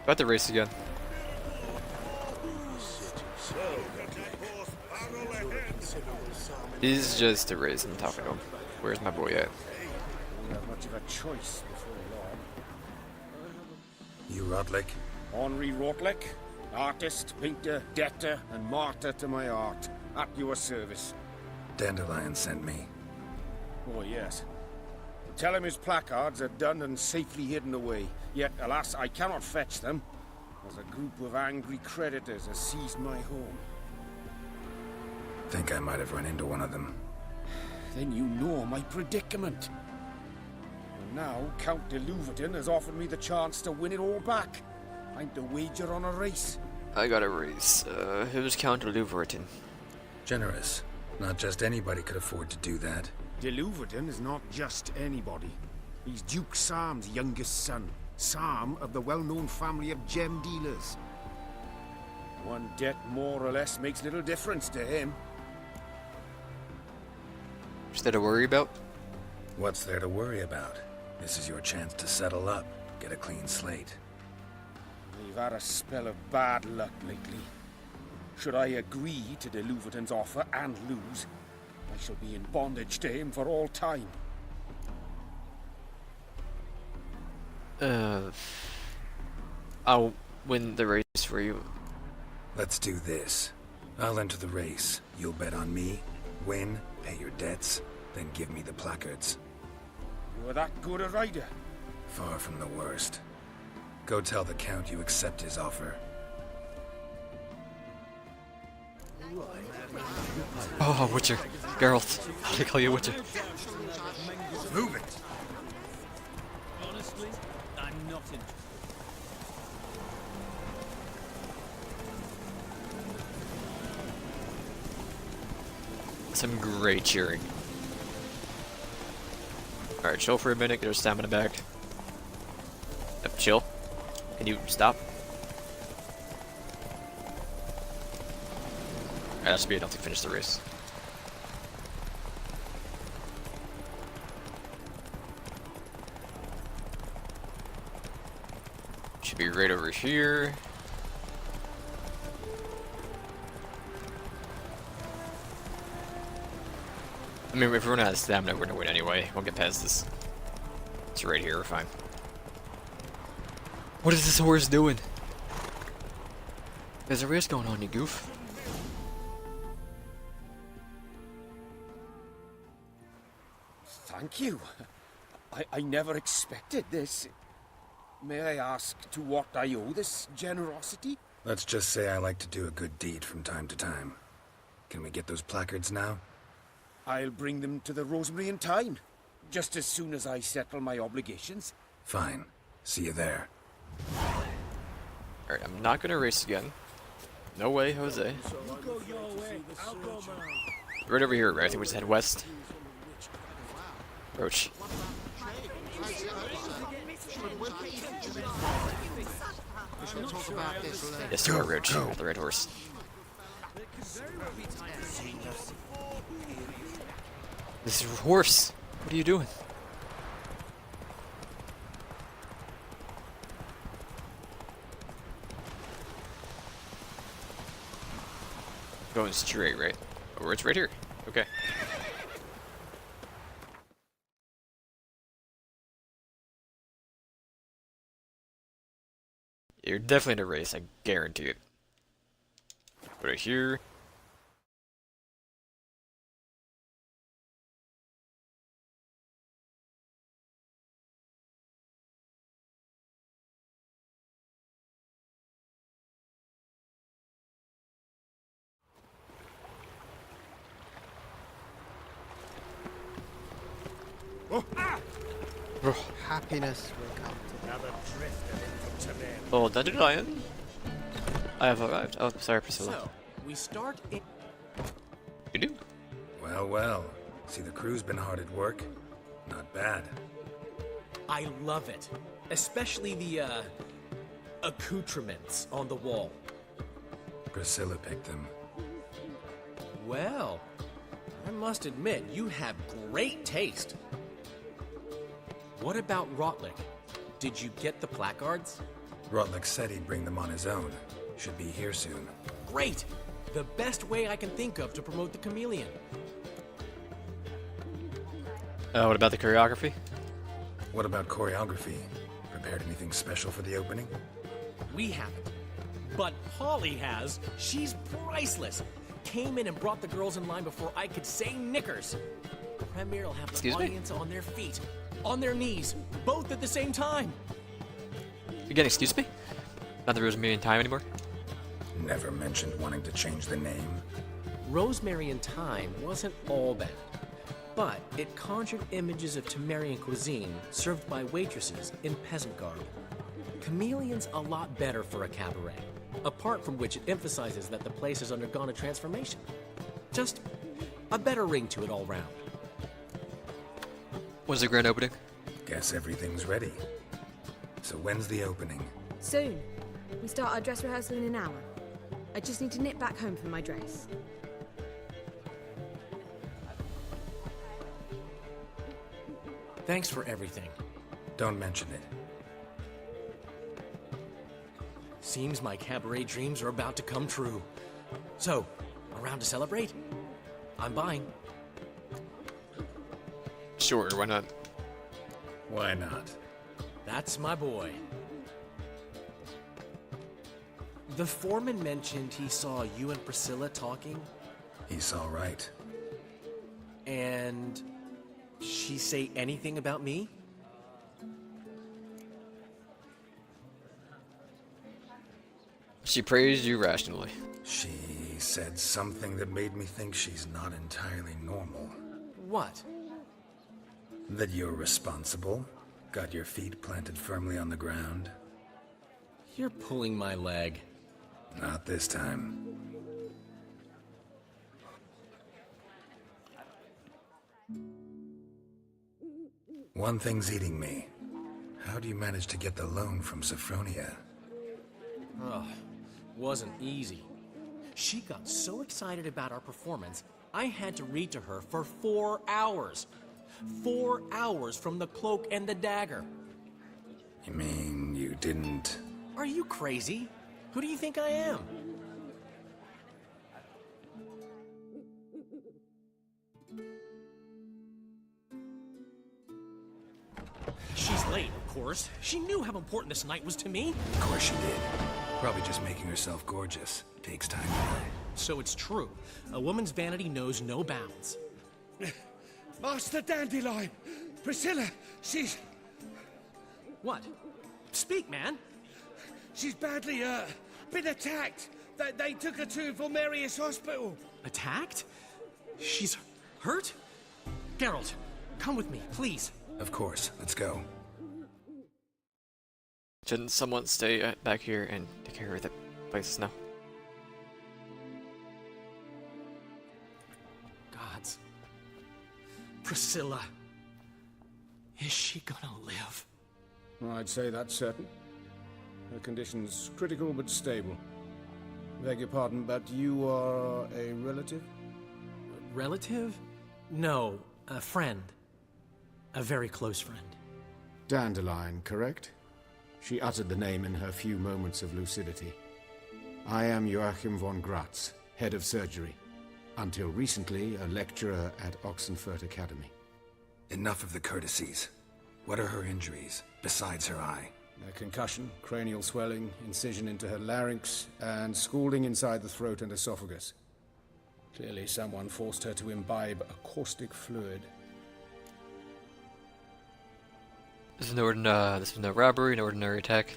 About to race again. He's just a race, I'm talking to him. Where's my boy at? We have much of a choice before long. You Rotlick? Henri Rotlick, artist, painter, debtor, and martyr to my art. At your service. Dandelion sent me. Oh, yes. Tell him his placards are done and safely hidden away. Yet, alas, I cannot fetch them, as a group of angry creditors has seized my home. Think I might have run into one of them. Then you know my predicament. And now, Count de Louverton has offered me the chance to win it all back. I'm to wager on a race. I got a race. Who's Count de Louverton? Generous. Not just anybody could afford to do that. De Louverton is not just anybody. He's Duke Sam's youngest son. Sam of the well-known family of gem dealers. One debt more or less makes little difference to him. Is that to worry about? What's there to worry about? This is your chance to settle up, get a clean slate. We've had a spell of bad luck lately. Should I agree to de Louverton's offer and lose, I shall be in bondage to him for all time. I'll win the race for you. Let's do this. I'll enter the race. You'll bet on me, win, pay your debts, then give me the placards. You're that good a rider? Far from the worst. Go tell the Count you accept his offer. Oh, Witcher. Geralt. They call you Witcher. Move it! Honestly, I'm not interested. Some great cheering. Alright, chill for a minute, get our stamina back. Yep, chill. Can you stop? Alright, that should be enough to finish the race. Should be right over here. I mean, if we run out of stamina, we're gonna win anyway. We'll get past this. It's right here, we're fine. What is this horse doing? There's a race going on, you goof. Thank you. I never expected this. May I ask to what I owe this generosity? Let's just say I like to do a good deed from time to time. Can we get those placards now? I'll bring them to the Rosemary in time, just as soon as I settle my obligations. Fine. See you there. Alright, I'm not gonna race again. No way, Jose. You go your way, I'll go mine. Right over here, right? I think we just head west. Roach. Yes, you are, Roach. Go. Not the red horse. This is a horse. What are you doing? Going straight, right? Oh, it's right here. Okay. You're definitely in a race, I guarantee it. Put it here. Happiness will come to Another drifter into Tallinn. Oh, Dandelion. I have arrived. Oh, sorry, Priscilla. So, we start in... You do? Well, well. See, the crew's been hard at work. Not bad. I love it. Especially the, accoutrements on the wall. Priscilla picked them. Well, I must admit, you have great taste. What about Rotlick? Did you get the placards? Rotlick said he'd bring them on his own. Should be here soon. Great! The best way I can think of to promote the Chameleon. What about the choreography? What about choreography? Prepared anything special for the opening? We haven't. But Polly has. She's priceless. Came in and brought the girls in line before I could say knickers. Premier will have the Excuse me? audience on their feet, on their knees, both at the same time. Again, excuse me? Not the Rosemary in Time anymore? Never mentioned wanting to change the name. Rosemary in Time wasn't all bad, but it conjured images of Temerian cuisine served by waitresses in peasant garb. Chameleon's a lot better for a cabaret, apart from which it emphasizes that the place has undergone a transformation. Just a better ring to it all round. When's the grand opening? Guess everything's ready. So when's the opening? Soon. We start our dress rehearsal in an hour. I just need to nip back home for my dress. Thanks for everything. Don't mention it. Seems my cabaret dreams are about to come true. So, around to celebrate? I'm buying. Sure, why not? Why not? That's my boy. The foreman mentioned he saw you and Priscilla talking, He's all right. and she say anything about me? She praised you rationally. She said something that made me think she's not entirely normal. What? That you're responsible, got your feet planted firmly on the ground. You're pulling my leg. Not this time. One thing's eating me. How do you manage to get the loan from Sophronia? Ugh, wasn't easy. She got so excited about our performance, I had to read to her for 4 hours. 4 hours from The Cloak and the Dagger. You mean you didn't... Are you crazy? Who do you think I am? She's late, of course. She knew how important this night was to me. Of course she did. Probably just making herself gorgeous. Takes time to learn. So it's true. A woman's vanity knows no bounds. Master Dandelion! Priscilla, she's What? Speak, man. badly, been attacked. They took her to Vulmerius Hospital. Attacked? She's hurt? Geralt, come with me, please. Of course. Let's go. Shouldn't someone stay back here and take care of the place now? Gods. Priscilla. Is she gonna live? I'd say that's certain. Her condition's critical but stable. Beg your pardon, but you are a relative? Relative? No, a friend. A very close friend. Dandelion, correct? She uttered the name in her few moments of lucidity. I am Joachim von Gratz, head of surgery. Until recently, a lecturer at Oxenfurt Academy. Enough of the courtesies. What are her injuries, besides her eye? A concussion, cranial swelling, incision into her larynx, and scalding inside the throat and esophagus. Clearly someone forced her to imbibe a caustic fluid. This was no robbery, no ordinary attack.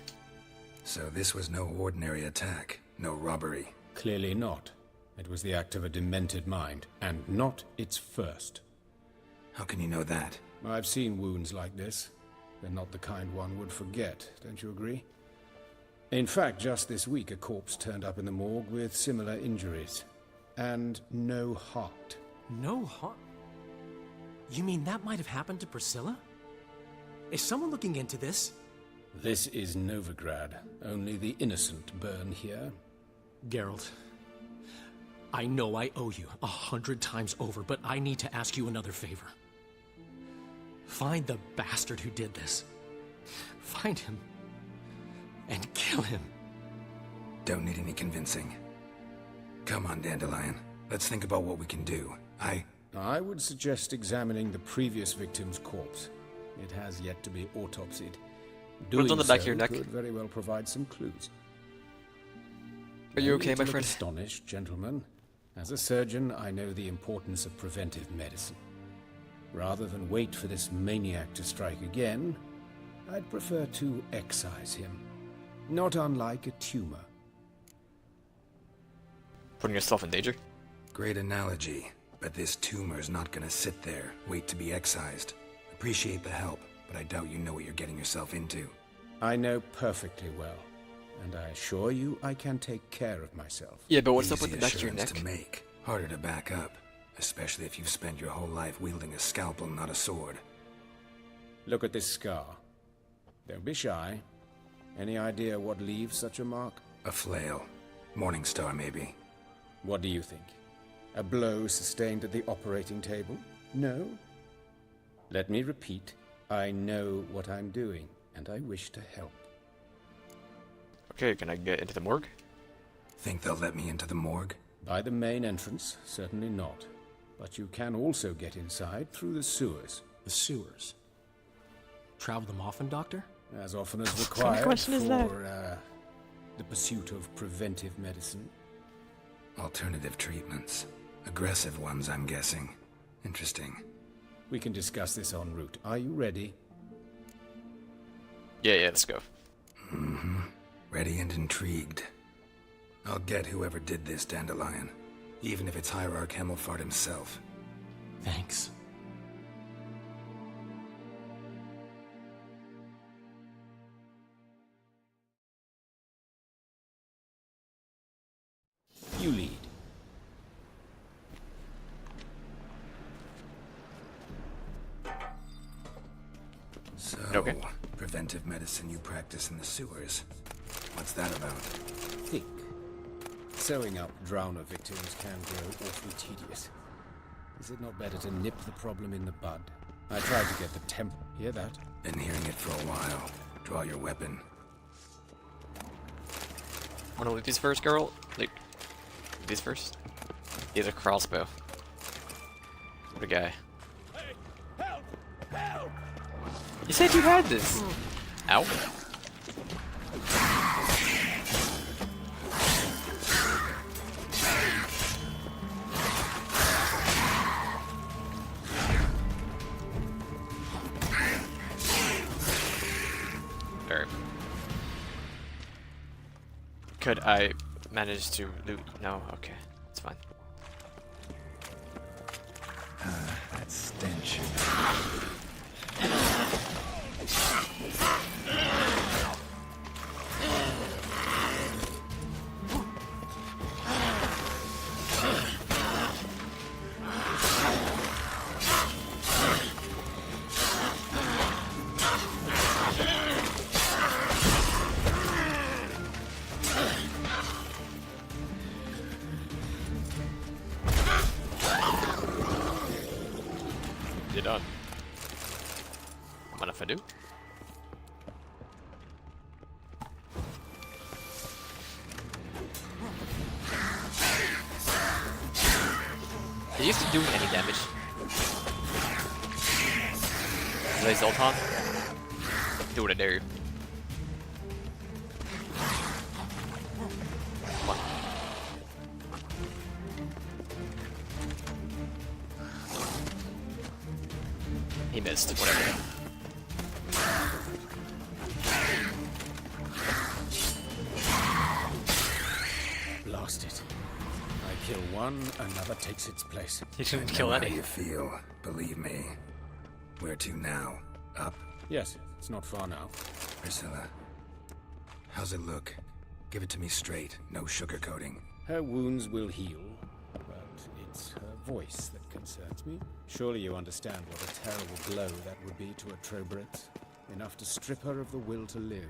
So this was no ordinary attack, no robbery. Clearly not. It was the act of a demented mind, and not its first. How can you know that? I've seen wounds like this. They're not the kind one would forget, don't you agree? In fact, just this week a corpse turned up in the morgue with similar injuries. And no heart. No heart? You mean that might have happened to Priscilla? Is someone looking into this? This is Novigrad. Only the innocent burn here. Geralt, I know I owe you 100 times over, but I need to ask you another favor. Find the bastard who did this. Find him and kill kill him. Don't need any convincing. Come on, Dandelion. Let's think about what we can do. I would suggest examining the previous victim's corpse. It has yet to be autopsied. Put it on the back of your neck. Could very well provide some clues. Are you No okay, need to my look friend? Astonished, gentlemen. As a surgeon, I know the importance of preventive medicine. Rather than wait for this maniac to strike again, I'd prefer to excise him. Not unlike a tumor. Putting yourself in danger? Great analogy, but this tumor's not gonna sit there, wait to be excised. Appreciate the help, but I doubt you know what you're getting yourself into. I know perfectly well, and I assure you I can take care of myself. Yeah, but what's up with Easy the back of your assurance neck? to make, harder to back up, especially if you've spent your whole life wielding a scalpel, not a sword. Look at this scar. Don't be shy. Any idea what leaves such a mark? A flail. Morningstar, maybe. What do you think? A blow sustained at the operating table? No? Let me repeat. I know what I'm doing, and I wish to help. Okay, can I get into the morgue? Think they'll let me into the morgue? By the main entrance, certainly not. But you can also get inside through the sewers. The sewers. Travel them often, Doctor? As often as required question is that? for the pursuit of preventive medicine. Alternative treatments. Aggressive ones, I'm guessing. Interesting. We can discuss this en route. Are you ready? Yeah, let's go. Ready and intrigued. I'll get whoever did this, Dandelion. Even if it's Hierarch Hemmelfart himself. Thanks. You lead. So, Okay. preventive medicine you practice in the sewers. What's that about? Think. Sewing up drowner victims can grow awfully tedious. Is it not better to nip the problem in the bud? I tried to get the temp. Hear that? Been hearing it for a while. Draw your weapon. Wanna loot these first, girl? Like, these first? He has a crossbow. What a guy. You said you had this! Ow. Alright. Could I manage to loot? No, okay. It's fine. That stench. You're done. What if I do? Are you still doing any damage? Lay Zoltan? Do what I dare you. Come on. He missed, whatever. Blast it. I kill one, another takes its place. He I didn't know kill how any. you feel, believe me. Where to now? Up? Yes, it's not far now. Priscilla. How's it look? Give it to me straight, no sugarcoating. Her wounds will heal, but it's her voice that concerns me. Surely you understand what a terrible blow that would be to a Trobrex. Enough to strip her of the will to live.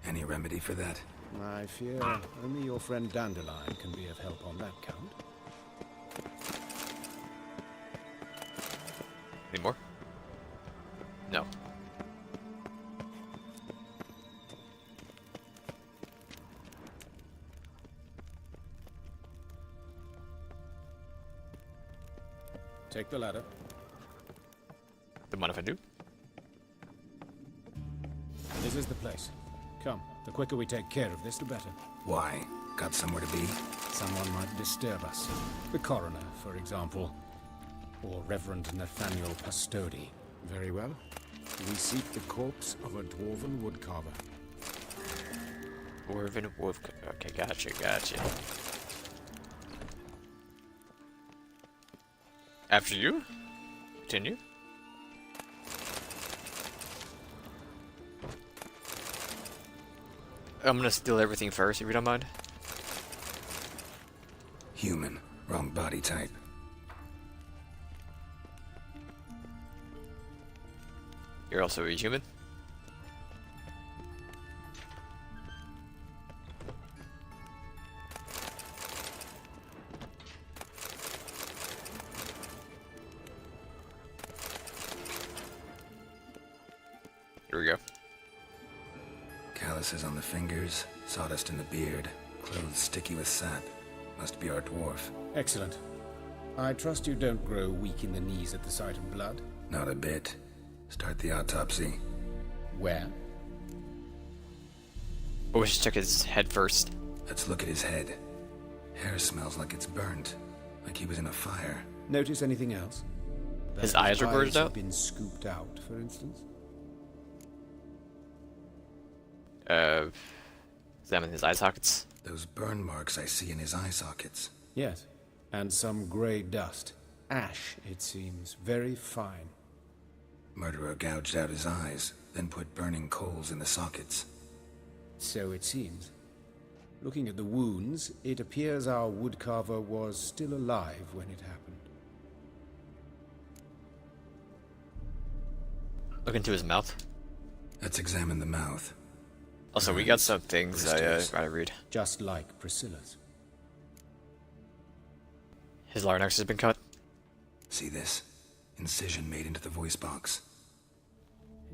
Any remedy for that? I fear only your friend Dandelion can be of help on that count. Any more? No. Take the ladder. Don't mind if I do. This is the place. Come, the quicker we take care of this, the better. Why? Got somewhere to be? Someone might disturb us. The coroner, for example. Or Reverend Nathaniel Pastodi. Very well. We seek the corpse of a dwarven woodcarver. Dwarven wolf. Okay, gotcha. After you? Continue. I'm gonna steal everything first, if you don't mind. Human. Wrong body type. You're also a human. Here we go. Calluses on the fingers, sawdust in the beard, clothes sticky with sap. Must be our dwarf. Excellent. I trust you don't grow weak in the knees at the sight of blood. Not a bit. Start the autopsy. Where? Oh, we should check his head first. Let's look at his head. Hair smells like it's burnt. Like he was in a fire. Notice anything else? His That eyes are burnt have out? been scooped out, for instance? Examine his eye sockets. Those burn marks I see in his eye sockets. Yes. And some grey dust. Ash, it seems. Very fine. Murderer gouged out his eyes, then put burning coals in the sockets. So it seems. Looking at the wounds, it appears our woodcarver was still alive when it happened. Look into his mouth. Let's examine the mouth. Also, we got some things I Blisters. gotta read. Just like Priscilla's. His larynx has been cut. See this? Incision made into the voice box.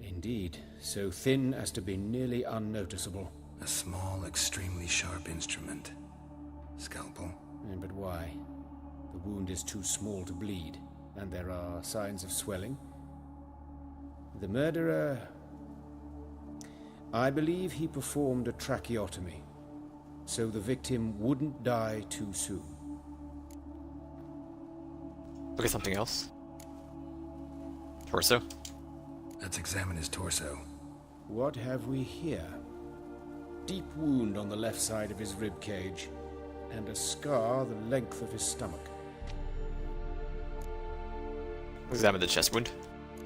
Indeed, so thin as to be nearly unnoticeable. A small, extremely sharp instrument. Scalpel. But why? The wound is too small to bleed, and there are signs of swelling. The murderer... I believe he performed a tracheotomy, so the victim wouldn't die too soon. Look at something else. Torso. Let's examine his torso. What have we here? Deep wound on the left side of his rib cage, and a scar the length of his stomach. Examine the chest wound.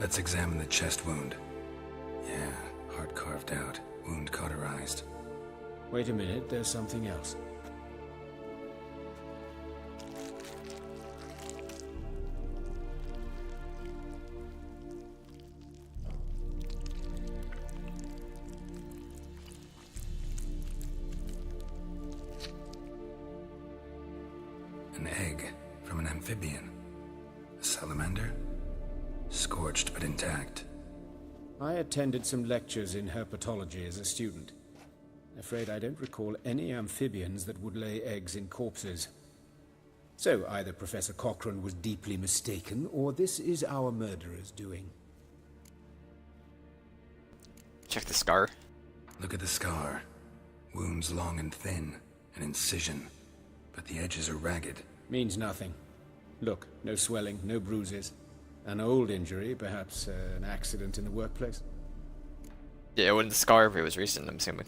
Let's examine the chest wound. Yeah, heart carved out, wound cauterized. Wait a minute, there's something else. An egg from an amphibian. A salamander? Scorched but intact. I attended some lectures in herpetology as a student. Afraid I don't recall any amphibians that would lay eggs in corpses. So either Professor Cochrane was deeply mistaken, or this is our murderer's doing. Check the scar. Look at the scar. Wounds long and thin. An incision. But the edges are ragged. Means nothing. Look, no swelling, no bruises. An old injury, perhaps an accident in the workplace. Yeah, when the scar, if it was recent, I'm assuming.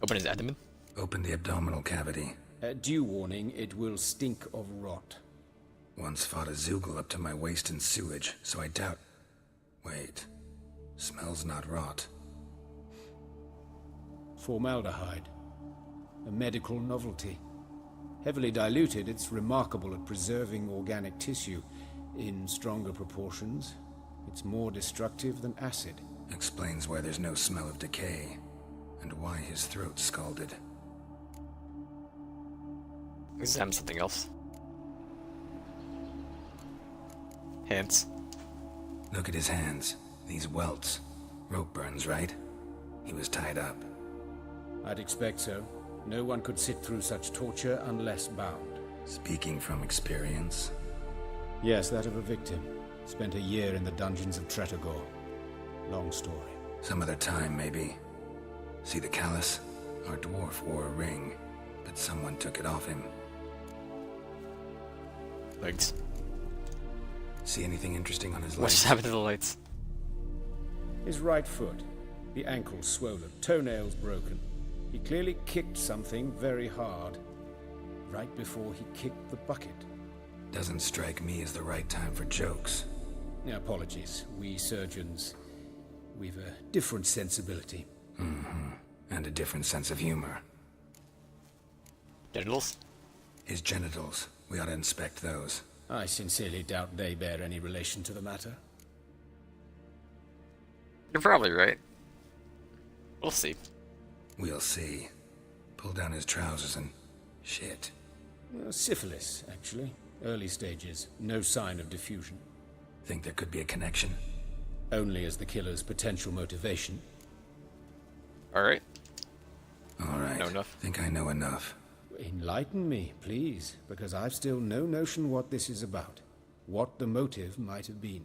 Open his abdomen. Open the abdominal cavity. Due warning, it will stink of rot. Once fought a Zoogle up to my waist in sewage, so I doubt... Wait. Smells not rot. Formaldehyde. A medical novelty. Heavily diluted, it's remarkable at preserving organic tissue. In stronger proportions, it's more destructive than acid. Explains why there's no smell of decay, and why his throat's scalded. Examine something else. Hands. Look at his hands. These welts. Rope burns, right? He was tied up. I'd expect so. No one could sit through such torture unless bound. Speaking from experience. Yes, that of a victim. Spent a year in the dungeons of Tretogor. Long story. Some other time, maybe. See the callus? Our dwarf wore a ring, but someone took it off him. Legs. See anything interesting on his What just legs? happened to the lights? His right foot. The ankle swollen, toenails broken. He clearly kicked something very hard. Right before he kicked the bucket. Doesn't strike me as the right time for jokes. Apologies. We surgeons, we've a different sensibility. And a different sense of humor. Genitals? His genitals. We ought to inspect those. I sincerely doubt they bear any relation to the matter. You're probably right. We'll see. We'll see. Pull down his trousers and... shit. Syphilis, actually. Early stages. No sign of diffusion. Think there could be a connection? Only as the killer's potential motivation. Alright. Alright. Know enough? Think I know enough. Enlighten me, please, because I've still no notion what this is about. What the motive might have been.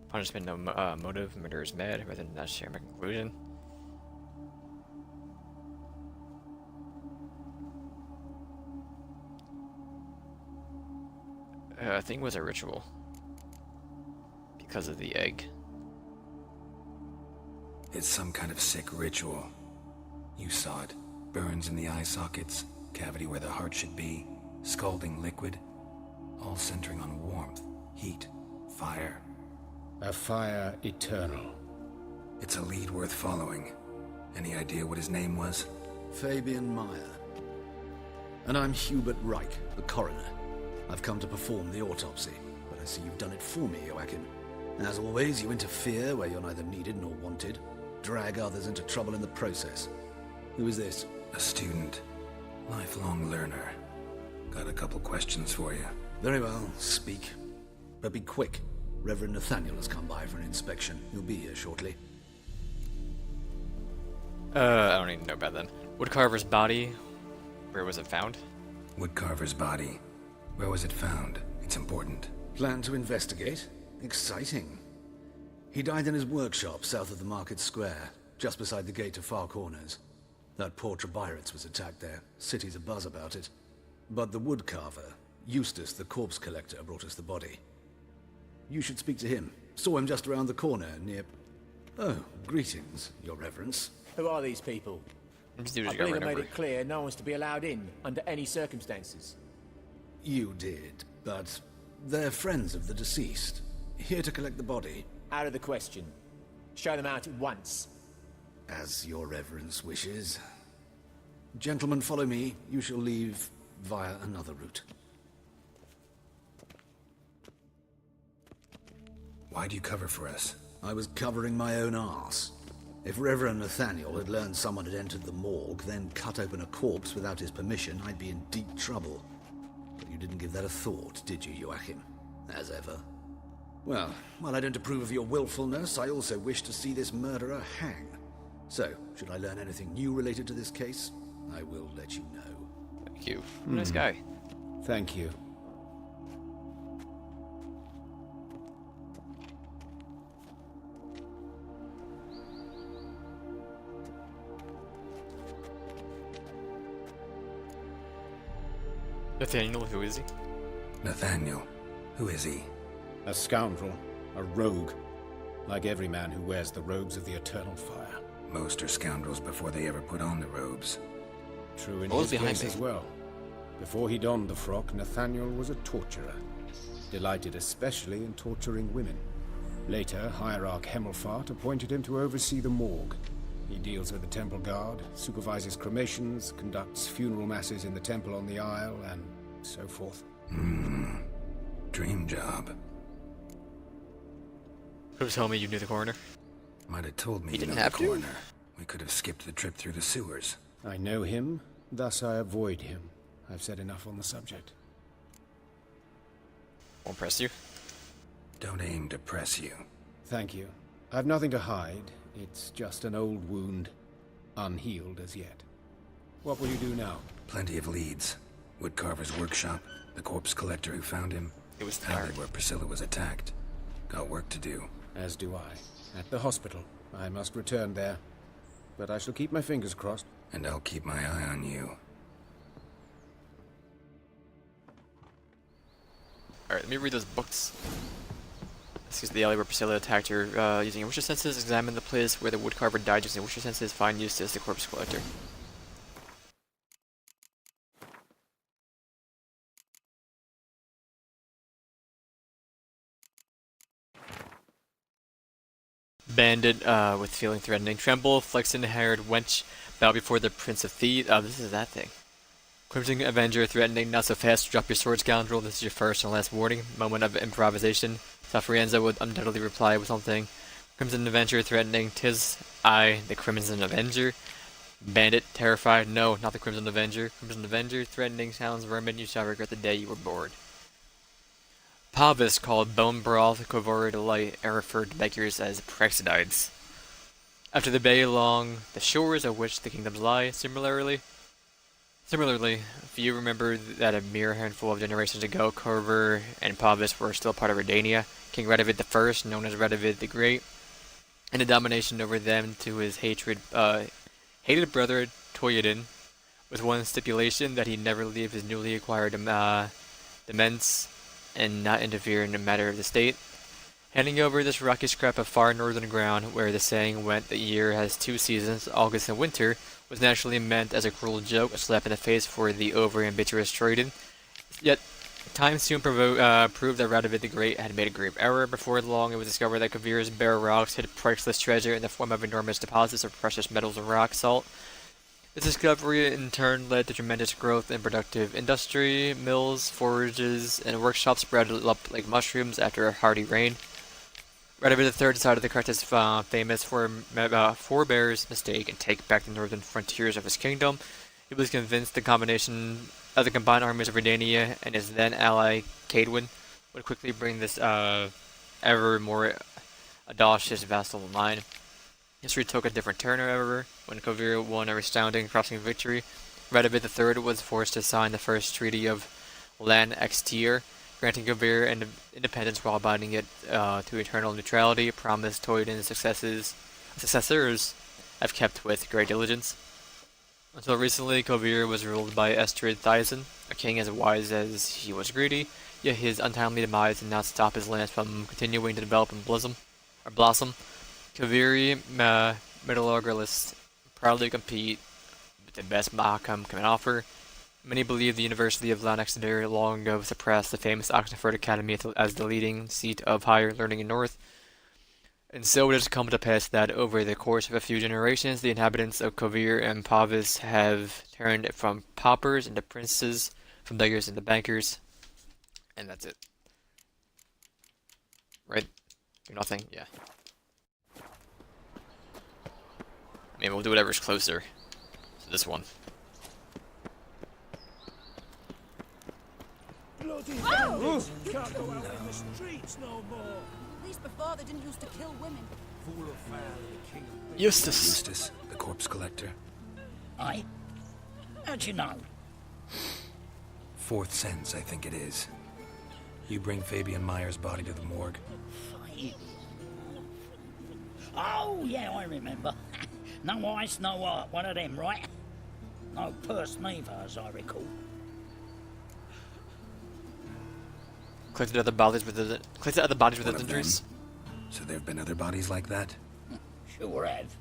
Punishment, no motive, murder is mad, rather than not share my conclusion. I think it was a ritual. Because of the egg. It's some kind of sick ritual. You saw it. Burns in the eye sockets, cavity where the heart should be, scalding liquid. All centering on warmth, heat, fire. A fire eternal. It's a lead worth following. Any idea what his name was? Fabian Meyer. And I'm Hubert Reich, the coroner. I've come to perform the autopsy, but I see you've done it for me, Joachim. As always, you interfere where you're neither needed nor wanted. Drag others into trouble in the process. Who is this? A student. Lifelong learner. Got a couple questions for you. Very well, speak. But be quick. Reverend Nathaniel has come by for an inspection. He'll be here shortly. I don't even know about that. Woodcarver's body, where was it found? Woodcarver's body. Where was it found? It's important. Plan to investigate? Exciting. He died in his workshop south of the market square, just beside the gate to Far Corners. That poor Trebyritz was attacked there. City's abuzz about it. But the woodcarver, Eustace the corpse collector, brought us the body. You should speak to him. Saw him just around the corner near... Oh, greetings, your reverence. Who are these people? This dude I just got believe I made number. it clear no one's to be allowed in under any circumstances. You did, but they're friends of the deceased. Here to collect the body. Out of the question. Show them out at once. As your reverence wishes. Gentlemen, follow me. You shall leave via another route. Why'd you cover for us? I was covering my own arse. If Reverend Nathaniel had learned someone had entered the morgue, then cut open a corpse without his permission, I'd be in deep trouble. But you didn't give that a thought, did you, Joachim? As ever. Well, while I don't approve of your willfulness, I also wish to see this murderer hang. So, should I learn anything new related to this case, I will let you know. Thank you. Nice guy. Thank you. Nathaniel, who is he? Nathaniel. Who is he? A scoundrel. A rogue. Like every man who wears the robes of the Eternal Fire. Most are scoundrels before they ever put on the robes. True in What was his behind case me? as well. Before he donned the frock, Nathaniel was a torturer. Delighted especially in torturing women. Later, Hierarch Hemmelfart appointed him to oversee the morgue. He deals with the temple guard, supervises cremations, conducts funeral masses in the temple on the Isle, and so forth. Dream job. Who's telling me you knew the coroner? Might have told me He you didn't know have the to? coroner. We could have skipped the trip through the sewers. I know him, thus I avoid him. I've said enough on the subject. Won't press you? Don't aim to press you. Thank you. I've nothing to hide. It's just an old wound, unhealed as yet. What will you do now? Plenty of leads. Woodcarver's workshop, the corpse collector who found him. It was Alley tired. where Priscilla was attacked. Got work to do. As do I. At the hospital. I must return there. But I shall keep my fingers crossed. And I'll keep my eye on you. Alright, let me read those books. This is the alley where Priscilla attacked her using her Witcher senses. Examine the place where the woodcarver died using Witcher senses. Find Eustace, the corpse collector. Bandit with feeling threatening. Tremble, flaxen-haired wench bow before the Prince of Thieves. Oh, this is that thing. Crimson Avenger threatening, not so fast, drop your sword, scoundrel. This is your first and last warning. Moment of improvisation. Safrienza would undoubtedly reply with something. Crimson Avenger threatening, 'tis I, the Crimson Avenger. Bandit terrified, no, not the Crimson Avenger. Crimson Avenger threatening, sounds vermin, you shall regret the day you were bored. Pavis called bone broth, Kovori delight, and referred to beggars as Praxidides. After the bay along the shores of which the kingdoms lie, Similarly, if you remember that a mere handful of generations ago, Corver and Pavis were still part of Redania, King Radovid I, known as Radovid the Great, and a domination over them to his hated brother Toyadin, with one stipulation that he never leave his newly acquired demesnes and not interfere in the matter of the state. Handing over this rocky scrap of far northern ground, where the saying went the year has two seasons, August and winter, was naturally meant as a cruel joke, a slap in the face for the over-ambitious Troyden. Yet, time soon proved that Radovid the Great had made a grave error. Before long, it was discovered that Kavir's bare rocks hid priceless treasure in the form of enormous deposits of precious metals and rock salt. This discovery in turn led to tremendous growth in productive industry. Mills, forages, and workshops spread up like mushrooms after a hearty rain. Radovid III decided to correct his famous forebear's mistake and take back the northern frontiers of his kingdom. He was convinced the combination of the combined armies of Redania and his then ally Cadwin would quickly bring this ever more audacious vassal in line. History took a different turn, however, when Kovir won a astounding crossing victory. Radovid III was forced to sign the first treaty of Lan Extir, granting Kovir independence while binding it to eternal neutrality, a promise Toyadin's successors have kept with great diligence. Until recently, Kovir was ruled by Estrid Thyssen, a king as wise as he was greedy, yet his untimely demise did not stop his lands from continuing to develop and blossom. Kaviri metallurgists proudly compete with the best Mahakam can offer. Many believe the University of Lan Exeter long ago surpassed the famous Oxford Academy as the leading seat of higher learning in North. And so it has come to pass that over the course of a few generations, the inhabitants of Kovir and Pavis have turned from paupers into princes, from beggars into bankers, and that's it. Right? Do nothing? Yeah. I mean, we'll do whatever's closer to this one. Bloody hell! Can't go out in the streets no more. At least before they didn't used to kill women. Fool of foul, the king of Eustace! Eustace, the corpse collector. Aye? How'd you know? Fourth sense, I think it is. You bring Fabian Meyer's body to the morgue. Oh, yeah, I remember. No eyes, no heart, one of them, right? No purse neither, as I recall. Collected other bodies with One of injuries. them? So there have been other bodies like that? Sure have.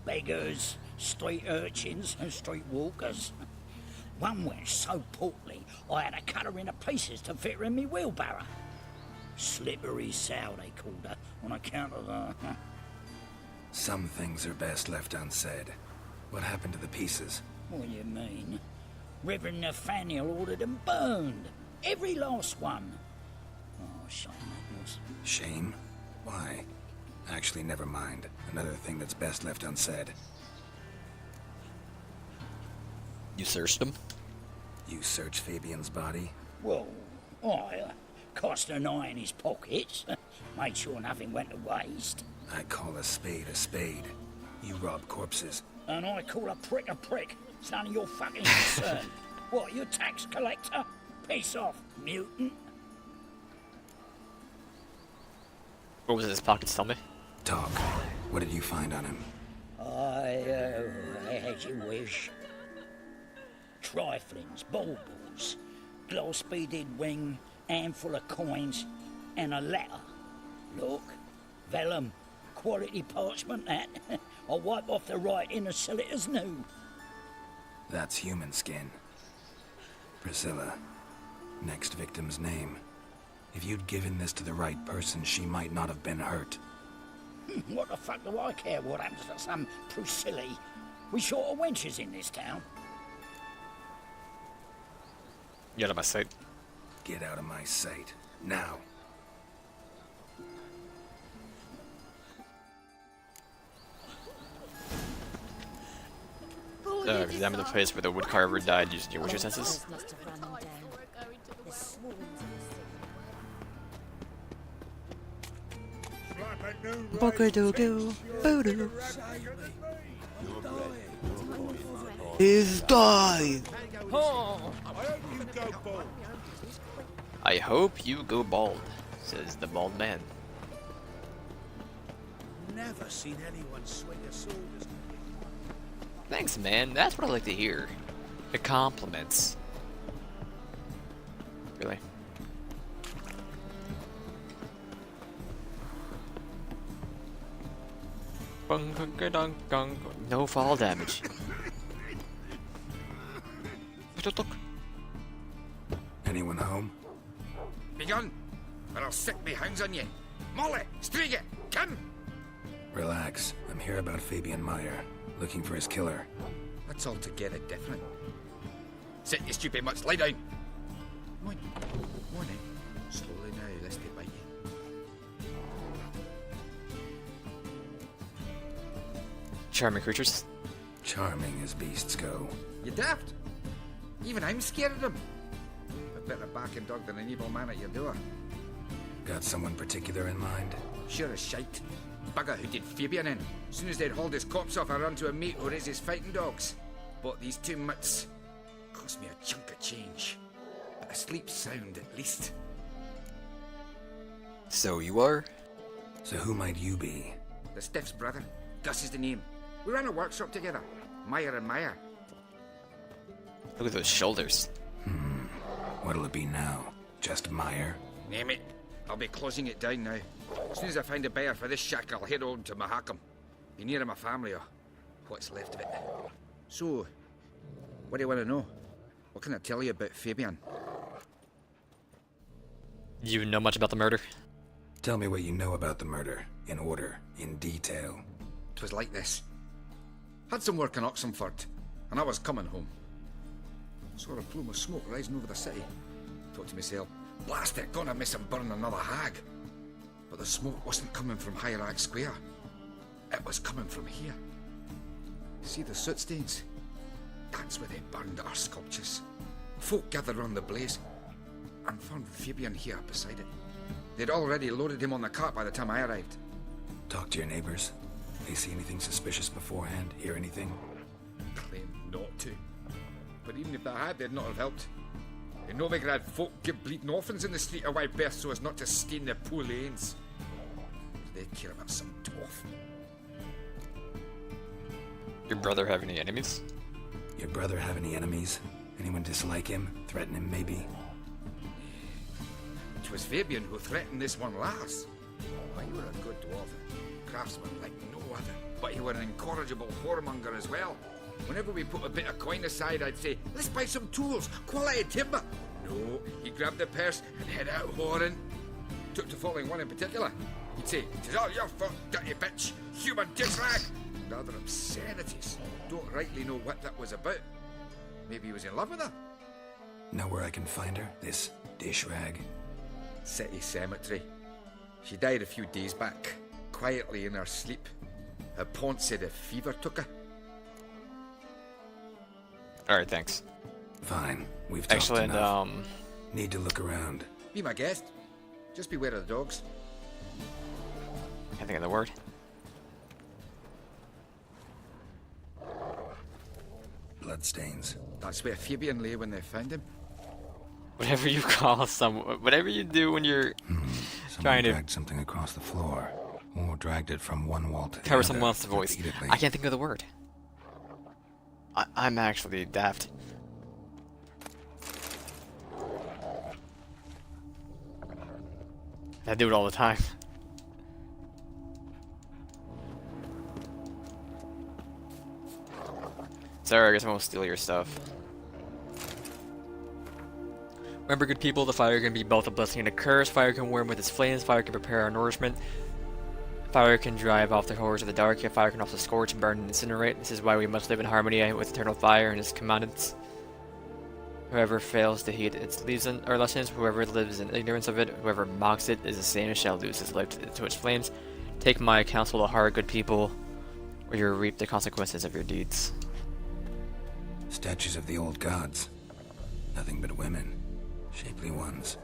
Beggars, street urchins, and street walkers. One went so portly, I had to cut her into pieces to fit her in me wheelbarrow. Slippery sow, they called her, on account of her. Some things are best left unsaid. What happened to the pieces? What do you mean? Reverend Nathaniel ordered them burned. Every last one. Oh, shame that was. Shame? Why? Actually, never mind. Another thing that's best left unsaid. You searched him? You searched Fabian's body? Well, I cast an eye in his pockets. Made sure nothing went to waste. I call a spade a spade. You rob corpses. And I call a prick a prick. It's none of your fucking concern. What, you tax collector? Piss off, mutant. What was in his pockets, tell me? Talk. What did you find on him? As you wish. Triflings, baubles, glass-beaded ring, handful of coins, and a letter. Look, vellum, quality parchment that. I'll wipe off the writing and sell it as new. That's human skin. Priscilla. Next victim's name. If you'd given this to the right person, she might not have been hurt. What the fuck do I care what happens to some Priscilla? We short of wenches in this town. Get out of my sight. Get out of my sight. Now. Examine the place where the woodcarver died using your witcher senses. He's dying. I hope you go bald, says the bald man. Never seen anyone swing a sword as Thanks, man. That's what I like to hear. The compliments. Really? No fall damage. Anyone home? Begun, or I'll sick me hounds on you. Molly, Striga, come! Relax. I'm here about Fabian Meyer, looking for his killer. That's altogether different. Sit, you stupid mutts, lie down. Morning. Morning. Slowly now, lest they bite you. Charming creatures. Charming as beasts go. You daft? Even I'm scared of them. A better barking dog than an evil man at your door. Got someone particular in mind? Sure as shite. Bugger who did Fabian in. As soon as they'd hauled his corpse off, I run to a mate who raises fighting dogs. Bought these two mutts. Cost me a chunk of change. But I sleep sound at least. So you are? So who might you be? The Stiff's brother. Gus is the name. We ran a workshop together. Meyer and Meyer. Look at those shoulders. What'll it be now? Just Meyer? Name it. I'll be closing it down now. As soon as I find a buyer for this shack, I'll head on to Mahakam. Be near my family or what's left of it. So, what do you want to know? What can I tell you about Fabian? You know much about the murder? Tell me what you know about the murder, in order, in detail. 'Twas like this. Had some work in Oxenford, and I was coming home. Saw a plume of smoke rising over the city. Thought to myself, blast it, gonna miss him burn another hag. But the smoke wasn't coming from Hierarch Square. It was coming from here. See the soot stains? That's where they burned our sculptures. Folk gathered round the blaze and found Fabian here beside it. They'd already loaded him on the cart by the time I arrived. Talk to your neighbors. They see anything suspicious beforehand? Hear anything? Claim not to. But even if they had, they'd not have helped. In Novigrad, folk give bleeding orphans in the street a wide berth so as not to stain their poor lanes. They care about some dwarf. Your brother have any enemies? Your brother have any enemies? Anyone dislike him? Threaten him, maybe? 'Twas Fabian who threatened this one last. Why, you were a good dwarf. Craftsman like no other. But he were an incorrigible whoremonger as well. Whenever we put a bit of coin aside, I'd say, let's buy some tools, quality timber. No, he grabbed the purse and head out whoring. Took to following one in particular. He'd say, "'Tis all your fault, dirty bitch, human dish rag," and other obscenities. Don't rightly know what that was about. Maybe he was in love with her. Know where I can find her? This dish rag? City cemetery. She died a few days back, quietly in her sleep. Her pont said a fever took her. Alright, thanks. Fine. We've talked Actually, enough. Need to look around. Be my guest. Just beware of the dogs. Can't think of the word. Bloodstains. That's where Fabian lay when they found him. Whatever you call someone, whatever you do when you're trying to dragged something across the floor, or dragged it from one wall to the cover other. someone else's voice. Repeatedly. I can't think of the word. I'm actually daft. I do it all the time. Sorry, I guess I won't steal your stuff. Remember, good people, the fire can be both a blessing and a curse. Fire can warm with its flames. Fire can prepare our nourishment. Fire can drive off the horrors of the dark, yet fire can also scorch, burn, and incinerate. This is why we must live in harmony with eternal fire and its commandments. Whoever fails to heed its lessons, whoever lives in ignorance of it, whoever mocks it, is the same and shall lose his life to its flames. Take my counsel to heart, good people, or you will reap the consequences of your deeds. Statues of the old gods. Nothing but women. Shapely ones.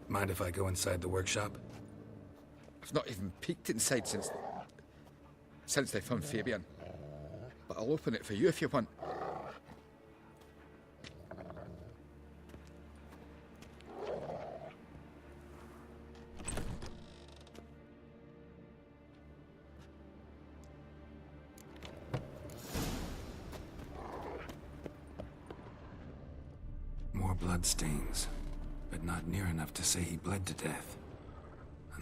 Mind if I go inside the workshop? I've not even peeked inside since they found Fabian. But I'll open it for you if you want. More bloodstains, but not near enough to say he bled to death.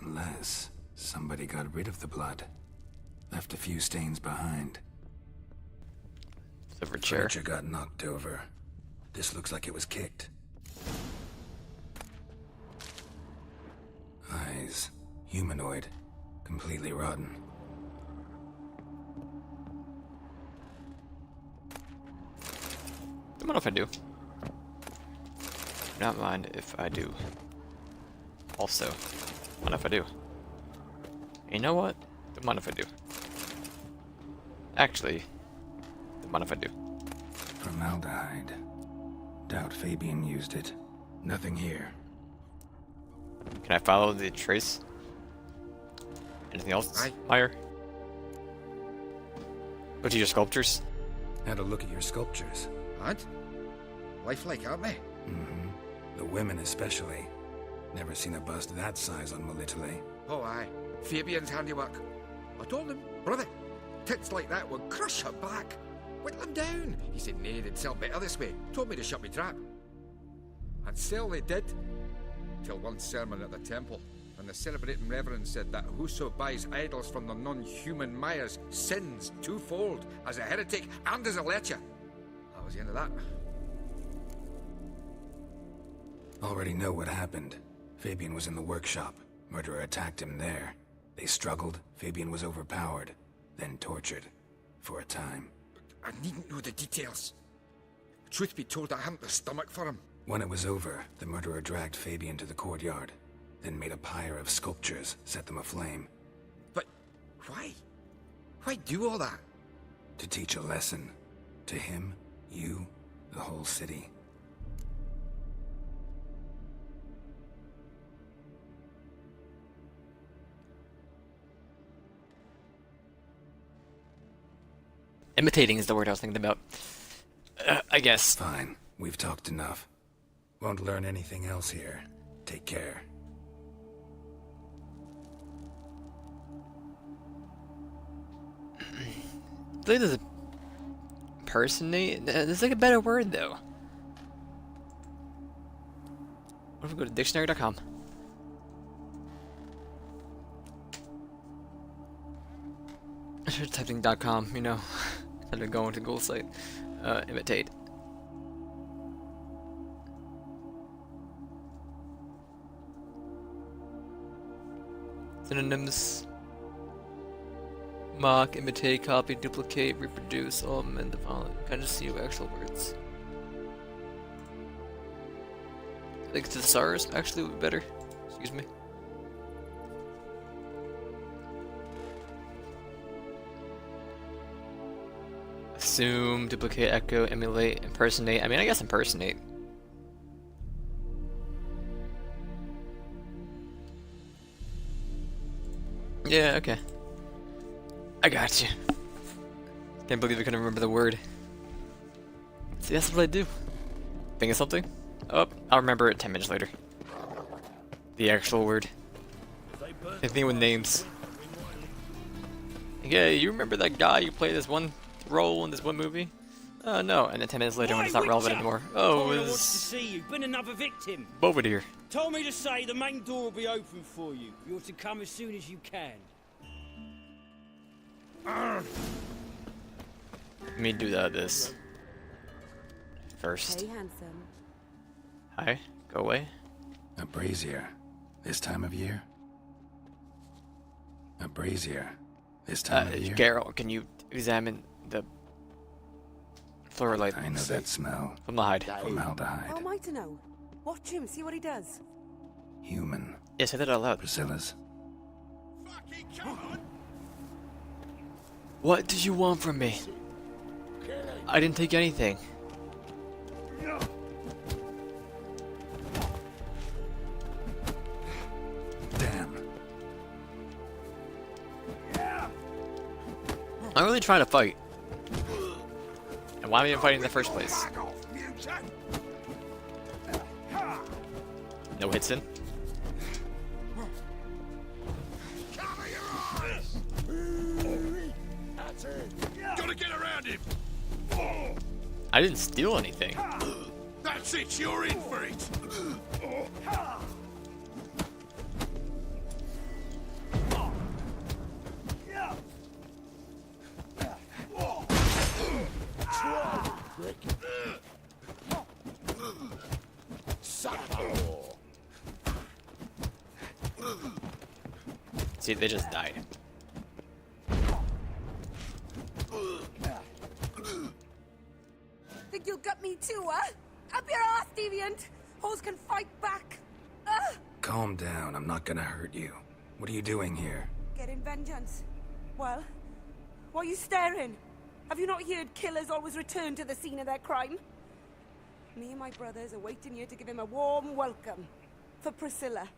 Unless somebody got rid of the blood. Left a few stains behind. Silver chair. Furniture got knocked over. This looks like it was kicked. Eyes. Humanoid. Completely rotten. Don't mind if I do. Not mind if I do. Also, mind if I do. You know what? Don't mind if I do. Actually, don't mind if I do. Formaldehyde. Doubt Fabian used it. Nothing here. Can I follow the trace? Anything else, Aye. Meyer? Go to your sculptures. Had a look at your sculptures. And? Lifelike, aren't they? Mm-hmm. The women especially. Never seen a bust that size on Melitele. Oh, aye. Fabian's handiwork. I told him, brother, tits like that would crush her back. Whittle him down. He said, nay, they'd sell better this way. Told me to shut me trap. And sell they did. Till one sermon at the temple. And the celebrating reverend said that whoso buys idols from the non-human Myers sins twofold, as a heretic and as a lecher. That was the end of that. Already know what happened. Fabian was in the workshop. Murderer attacked him there. They struggled. Fabian was overpowered. Then tortured. For a time. I needn't know the details. Truth be told, I hadn't the stomach for him. When it was over, the murderer dragged Fabian to the courtyard. Then made a pyre of sculptures, set them aflame. But why? Why do all that? To teach a lesson. To him, you, the whole city. Imitating is the word I was thinking about. I guess. Fine. We've talked enough. Won't learn anything else here. Take care. I believe there's a personate. There's like a better word though. What if we go to dictionary.com? I should have typed in .com, you know, instead of going to Google site. Imitate. Synonyms. Mock, imitate, copy, duplicate, reproduce, all amend the following. Kind of see actual words. I think to the stars actually would be better. Excuse me. Assume, duplicate, echo, emulate, impersonate. I mean, I guess impersonate. Yeah, okay. I got you. Can't believe I couldn't remember the word. See, that's what I do. Think of something? Oh, I'll remember it 10 minutes later. The actual word. Anything with names. Yeah, you remember that guy who played this one role in this one movie? No. And then 10 minutes later when it's not relevant anymore. Oh, it wants to was see you. Been another victim. Bovadier. Told me to say the main door will be open for you. You're to come as soon as you can. Let me do this first. Hey, handsome. Hi, go away. A brazier. This time of year? A brazier. This time of year? Geralt, can you examine the fluorite? I know that smell. Formaldehyde. Formaldehyde. How am I to know? Watch him, see what he does. Human. Yeah, say that out loud. Priscilla's. What did you want from me? I didn't take anything. Damn. I'm really trying to fight. And why am I even fighting in the first place? No hits in? Gotta get around him! I didn't steal anything. That's it, you're in for it! See, they just died. Think you'll gut me too, huh? Up your ass, deviant! Hoes can fight back! Calm down, I'm not gonna hurt you. What are you doing here? Getting vengeance. Well, why are you staring? Have you not heard killers always return to the scene of their crime? Me and my brothers are waiting here to give him a warm welcome. For Priscilla.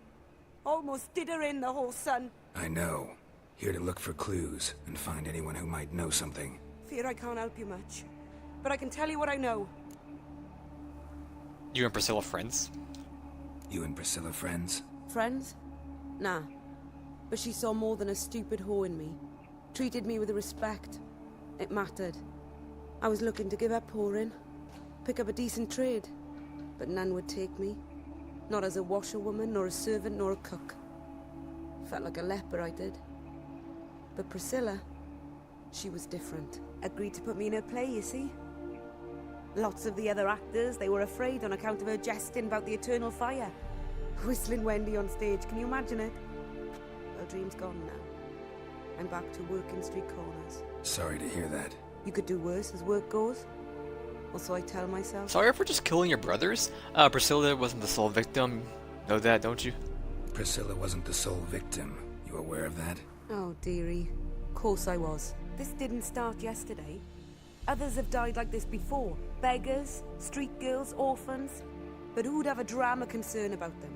Almost did her in, the whole son. I know. Here to look for clues and find anyone who might know something. Fear I can't help you much. But I can tell you what I know. You and Priscilla friends? You and Priscilla friends? Friends? Nah. But she saw more than a stupid whore in me. Treated me with respect. It mattered. I was looking to give up whoring. Pick up a decent trade. But none would take me. Not as a washerwoman, nor a servant, nor a cook. Felt like a leper, I did. But Priscilla, she was different. Agreed to put me in her play, you see? Lots of the other actors, they were afraid on account of her jesting about the eternal fire. Whistling Wendy on stage, can you imagine it? Well, dream's gone now. I'm back to working street corners. Sorry to hear that. You could do worse as work goes. Or so I tell myself. Sorry for just killing your brothers? Priscilla wasn't the sole victim. Know that, don't you? Priscilla wasn't the sole victim. You aware of that? Oh, dearie. Course I was. This didn't start yesterday. Others have died like this before. Beggars, street girls, orphans. But who'd have a drama concern about them?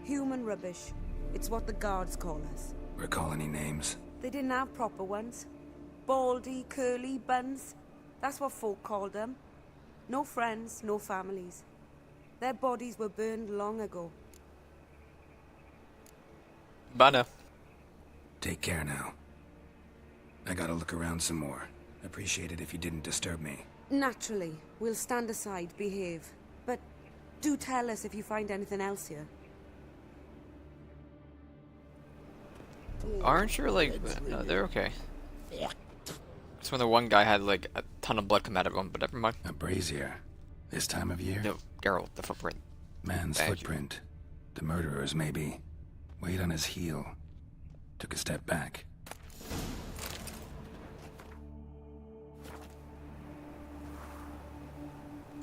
Human rubbish. It's what the guards call us. Recall any names? They didn't have proper ones. Baldy, curly, buns. That's what folk called them. No friends, no families. Their bodies were burned long ago. Bye now. Take care now. I gotta look around some more. Appreciate it if you didn't disturb me. Naturally. We'll stand aside, behave. But do tell us if you find anything else here. Aren't you like... No, they're okay. Just when the one guy had like a ton of blood come out of him, but never mind. A brazier. This time of year? No, Geralt, the footprint. Man's Thank footprint. The murderer's, maybe. Weight on his heel. Took a step back.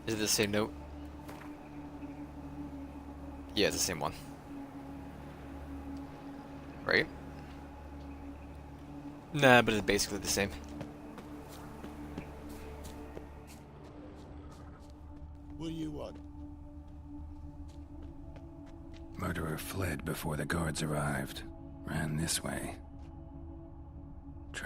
Is it the same note? Yeah, it's the same one. Right? Nah, but it's basically the same. What do you want? Murderer fled before the guards arrived. Ran this way.